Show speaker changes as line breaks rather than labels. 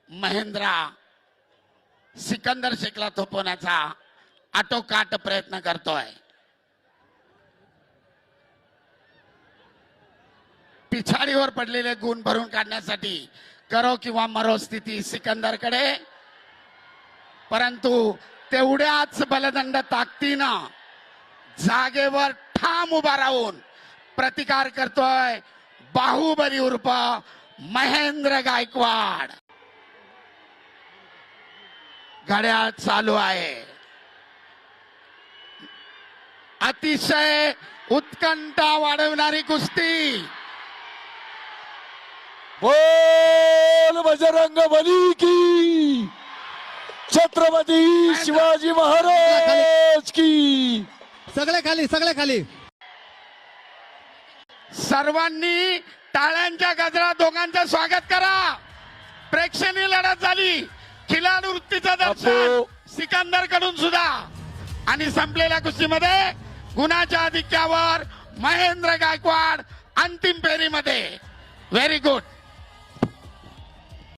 महेंद्रा सिकंदर शेखला थोपवण्याचा आटोकाट प्रयत्न करतोय. पिछाडीवर पडलेले गुण भरून काढण्यासाठी करो किंवा मरो स्थिती सिकंदरकडे, परंतु तेवढ्याच बलदंड ताकदीनं जागेवर ठाम उभा राहून प्रतिकार करतोय बाहुबली उर्फ महेंद्र गायकवाड. घड्याळ चालू आहे. अतिशय उत्कंठा वाढवणारी कुस्ती.
बोल बजरंग बली की, छत्रपती शिवाजी महाराज की.
सगळे खाली, सगळे खाली.
सर्वांनी टाळ्यांच्या गजरात दोघांचं स्वागत करा. प्रेक्षणीय लढत झाली. खिलाडू वृत्तीचं दर्शन सिकंदर कडून सुद्धा. आणि संपलेल्या कुस्तीमध्ये गुणाच्या आधिक्यावर महेंद्र गायकवाड अंतिम फेरीमध्ये. Very good.